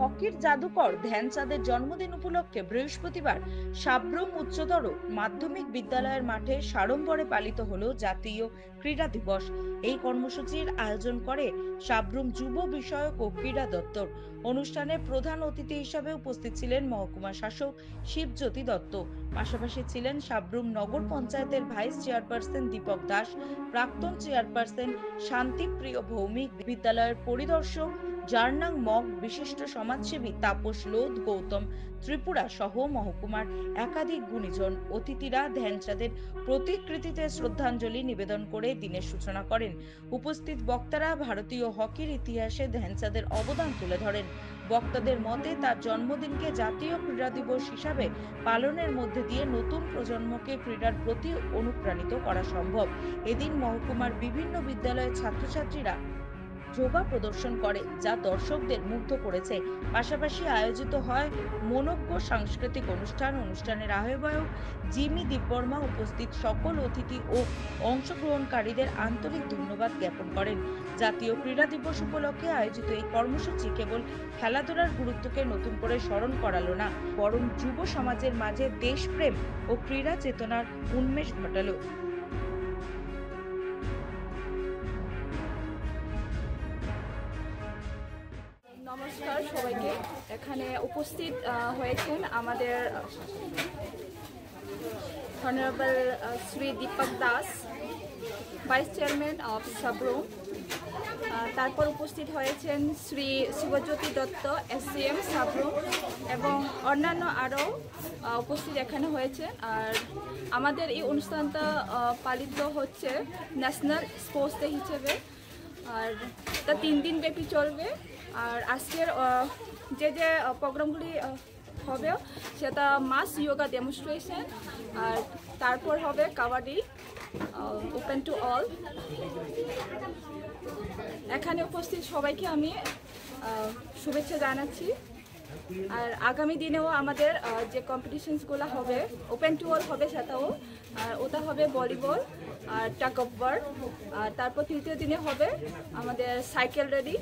হকির জাদুকর ধ্যানচাঁদের জন্মদিন উপলক্ষে বৃহস্পতিবার সাব্রুম উচ্চতর মাধ্যমিক বিদ্যালয়ের মাঠে সাড়ম্বরে পালিত হলো জাতীয় ক্রীড়া দিবস। এই কর্মসূচির আয়োজন করে সাব্রুম যুব বিষয়ক ও ক্রীড়া দপ্তর। অনুষ্ঠানে প্রধান অতিথি হিসাবে উপস্থিত ছিলেন মহকুমা শাসক শিবজ্যোতি দত্ত। পাশাপাশি ছিলেন সাব্রুম নগর পঞ্চায়েতের ভাইস চেয়ারপারসন দীপক দাস, প্রাক্তন চেয়ারপারসন শান্তিপ্রিয় ভৌমিক, বিদ্যালয়ের পরিদর্শক জার্নাং মগ, বিশিষ্ট সমাজসেবী তাপস লোধ, গৌতম ত্রিপুরা সহ মহকুমার একাধিক গুণীজন। অতিথিরা ধ্যানচাঁদের প্রতিকৃতিতে শ্রদ্ধাঞ্জলি নিবেদন করে দিনের সূচনা করেন। উপস্থিত বক্তারা ভারতীয় হকির ইতিহাসে ধ্যানচাঁদের অবদান তুলে ধরেন। বক্তাদের মতে তার জন্মদিনকে জাতীয় ক্রীড়া দিবস হিসাবে পালনের মধ্যে দিয়ে নতুন প্রজন্মকে ক্রীড়ার প্রতি অনুপ্রাণিত করা সম্ভব। এদিন মহকুমার বিভিন্ন বিদ্যালয়ের ছাত্রছাত্রীরা যোগা প্রদর্শন করে, যা দর্শকদের মুগ্ধ করেছে। পাশাপাশি আয়োজিত হয় মনোজ্ঞ সাংস্কৃতিক অনুষ্ঠানের আহ্বায়ক জিমি দেববর্মা উপস্থিত সকল অতিথি ও অংশগ্রহণকারীদের আন্তরিক ধন্যবাদ জ্ঞাপন করেন। জাতীয় ক্রীড়া দিবস উপলক্ষে আয়োজিত এই কর্মসূচি কেবল খেলাধুলার গুরুত্বকে নতুন করে স্মরণ করালো না, বরং যুব সমাজের মাঝে দেশপ্রেম ও ক্রীড়া চেতনার উন্মেষ ঘটালো। নমস্কার সবাইকে। এখানে উপস্থিত হয়েছেন আমাদের honourable Shri Dipak Das, vice chairman of Sabroom. তারপর উপস্থিত হয়েছেন শ্রী শিবজ্যোতি দত্ত, এসসিএম সাব্রুম, এবং অন্যান্য আরও উপস্থিত এখানে হয়েছে। আর আমাদের এই অনুষ্ঠানটা পালিত হচ্ছে ন্যাশনাল স্পোর্টস ডে হিসেবে, আর তা 3 দিন ব্যাপী চলবে। আর আজকের যে প্রোগ্রামগুলি হবে সেটা মাস যোগা ডেমনস্ট্রেশন, আর তারপর হবে কাবাডি ওপেন টু অল। এখানে উপস্থিত সবাইকে আমি শুভেচ্ছা জানাচ্ছি। আর আগামী দিনেও আমাদের যে কম্পিটিশনসগুলো হবে ওপেন টু অল হবে, সেটাও আর ওটা হবে ভলিবল আর টাগ অফ ওয়ার। আর তারপর তৃতীয় দিনে হবে আমাদের সাইকেল রেডি।